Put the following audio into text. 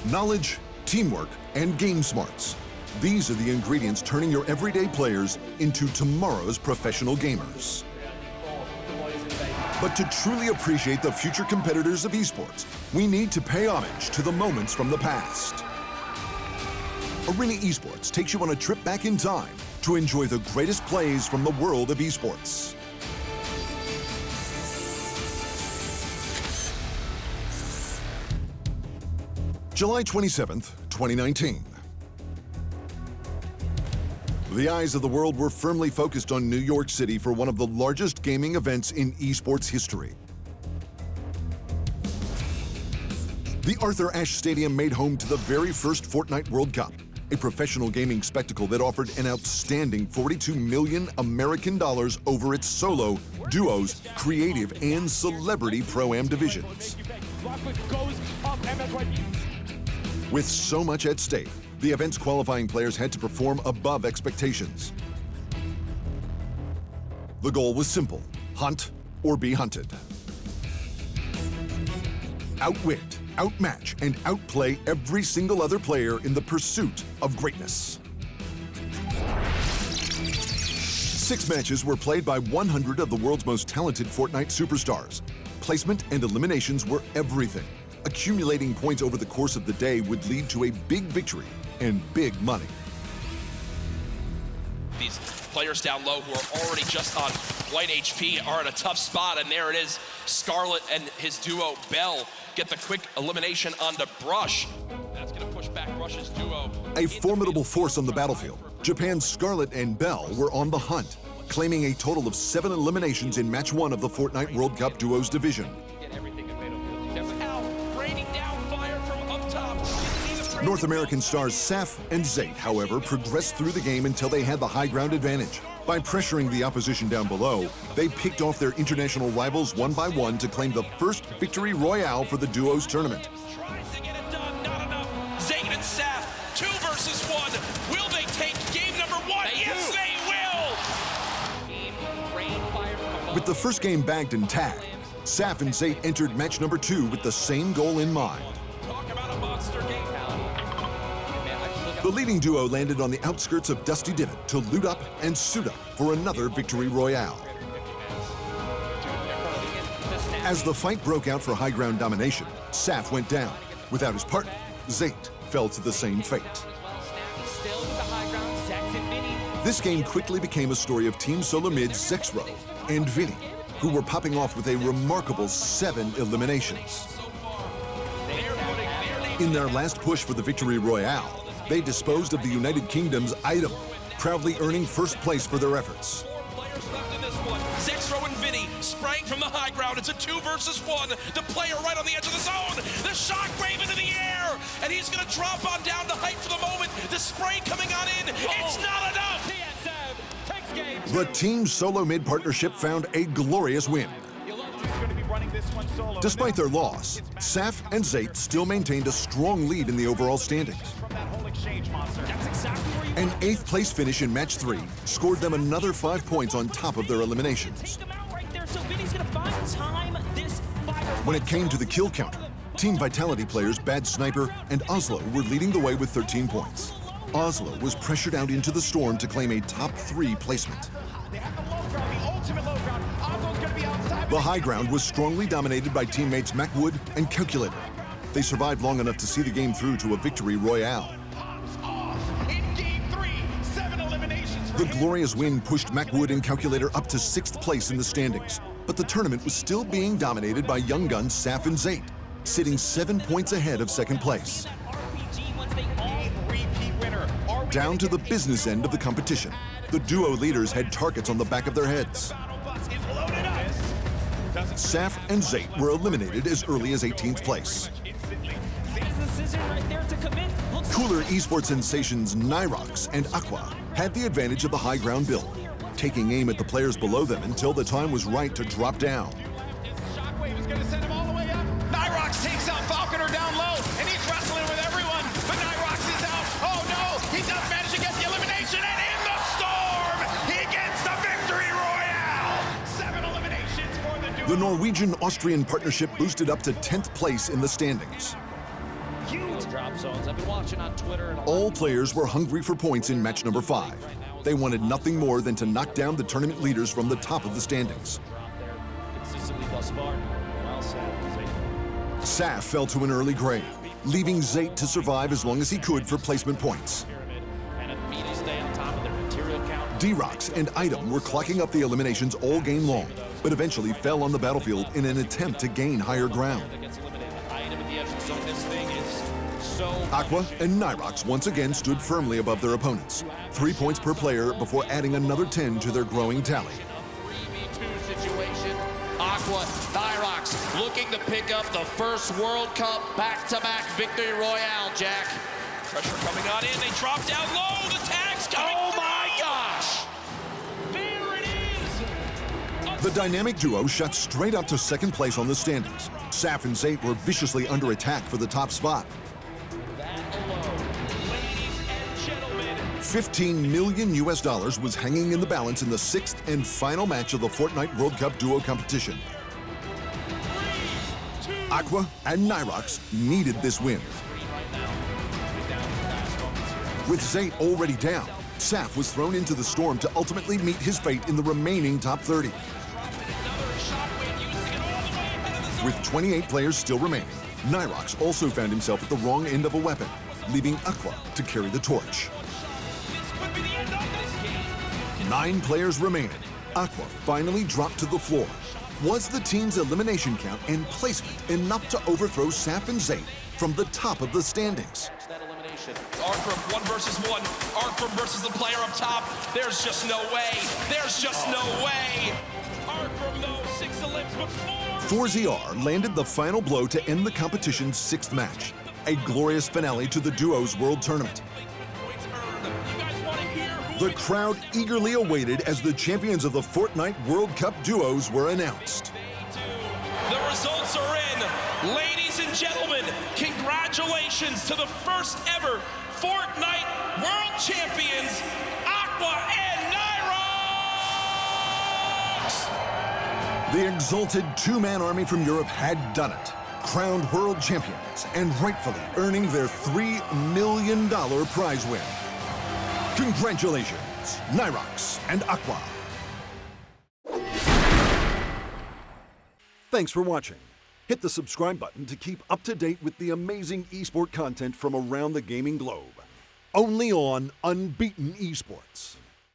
Knowledge, teamwork, and game smarts. These are the ingredients turning your everyday players into tomorrow's professional gamers. But to truly appreciate the future competitors of esports, we need to pay homage to the moments from the past. Arena Esports takes you on a trip back in time to enjoy the greatest plays from the world of esports. July 27th, 2019. The eyes of the world were firmly focused on New York City for one of the largest gaming events in esports history. The Arthur Ashe Stadium made home to the very first Fortnite World Cup, a professional gaming spectacle that offered an outstanding $42 million American over its solo, duos, creative, and celebrity pro-am divisions. With so much at stake, the event's qualifying players had to perform above expectations. The goal was simple: hunt or be hunted. Outwit, outmatch, and outplay every single other player in the pursuit of greatness. 6 matches were played by 100 of the world's most talented Fortnite superstars. Placement and eliminations were everything. Accumulating points over the course of the day would lead to a big victory and big money. These players down low who are already just on light HP are in a tough spot, and there it is. Scarlet and his duo, Bell, get the quick elimination onto Brush. That's gonna push back Brush's duo. A formidable force on the battlefield. Japan's Scarlet and Bell were on the hunt, claiming a total of 7 eliminations in match 1 of the Fortnite World Cup Duos division. North American stars Saf and Zate, however, progressed through the game until they had the high ground advantage. By pressuring the opposition down below, they picked off their international rivals one by one to claim the first victory royale for the duos tournament. Tries to get it done, not enough. Zate and Saf, 2 versus 1. Will they take game number 1? Yes, they will! With the first game bagged and tagged, Saf and Zate entered match number 2 with the same goal in mind. Talk about a monster game. The leading duo landed on the outskirts of Dusty Divot to loot up and suit up for another victory royale. As the fight broke out for high ground domination, Saf went down. Without his partner, Zate fell to the same fate. This game quickly became a story of Team Solo Mid's Zexro and Vinny, who were popping off with a remarkable 7 eliminations. In their last push for the victory royale, they disposed of the United Kingdom's Item, proudly earning first place for their efforts. 4 players left in this one. Zexro and Vinny spraying from the high ground. It's a 2 versus 1. The player right on the edge of the zone. The shockwave into the air, and he's going to drop on down to height for the moment. The spray coming on in. It's not enough. The Team Solo Mid partnership found a glorious win. Despite their loss, Saf and Zate still maintained a strong lead in the overall standings. An 8th place finish in match 3 scored them another 5 points on top of their eliminations. When it came to the kill counter, Team Vitality players Bad Sniper and Oslo were leading the way with 13 points. Oslo was pressured out into the storm to claim a top 3 placement. The high ground was strongly dominated by teammates Macwood and Calculator. They survived long enough to see the game through to a victory royale. The glorious win pushed Macwood and Calculator up to 6th place in the standings, but the tournament was still being dominated by young guns Saf and Zate, sitting 7 points ahead of 2nd place. Down to the business end of the competition, the duo leaders had targets on the back of their heads. Saf and Zate were eliminated as early as 18th place. Cooler esports sensations Nyrox and Aqua had the advantage of the high ground build, taking aim at the players below them until the time was right to drop down. Nyrox takes out Falconer down low, and he's wrestling with everyone, but Nyrox is out. Oh no, he does manage to get the elimination, and in the storm, he gets the victory royale. 7 eliminations for the duo. The Norwegian-Austrian partnership boosted up to 10th place in the standings. Huge drop zones. I've been watching on Twitter. And All players were hungry for points in match number 5. They wanted nothing more than to knock down the tournament leaders from the top of the standings. Consistently thus far. Well said. Saf fell to an early grave, leaving Zayt to survive as long as he could for placement points. And immediately stay on top of their material count. D-Rox and Item were clocking up the eliminations all game long, but eventually fell on the battlefield in an attempt to gain higher ground. Aqua and Nyrox once again stood firmly above their opponents. 3 points per player before adding another 10 to their growing tally. 3v2 situation. Aqua, Nyrox looking to pick up the first World Cup back-to-back victory royale, Jack. Pressure coming on in. They drop down low. The tag's coming. Oh my gosh! There it is. The dynamic duo shot straight up to second place on the standings. Saf and Zayt were viciously under attack for the top spot. That alone, ladies and gentlemen. $15 million was hanging in the balance in the 6th and final match of the Fortnite World Cup duo competition. 3, 2, Aqua and Nyrox needed this win. With Zayt already down, Saf was thrown into the storm to ultimately meet his fate in the remaining top 30. With 28 players still remaining, Nyrox also found himself at the wrong end of a weapon, leaving Aqua to carry the torch. 9 players remaining. Aqua finally dropped to the floor. Was the team's elimination count and placement enough to overthrow Saf and Zayt from the top of the standings? Arkrum 1 versus 1. Arkrum versus the player up top. There's just no way. There's just no way. Arkrum though, 6 ellipses, but 4. 4ZR landed the final blow to end the competition's 6th match. A glorious finale to the duo's world tournament. The crowd eagerly awaited as the champions of the Fortnite World Cup duos were announced. The results are in. Ladies and gentlemen, congratulations to the first ever Fortnite World Champions, Aqua and Nyrox! The exalted 2-man army from Europe had done it, crowned world champions and rightfully earning their $3 million prize win. Congratulations, Nyrox and Aqua. Thanks for watching. Hit the subscribe button to keep up to date with the amazing eSport content from around the gaming globe. Only on Unbeaten Esports.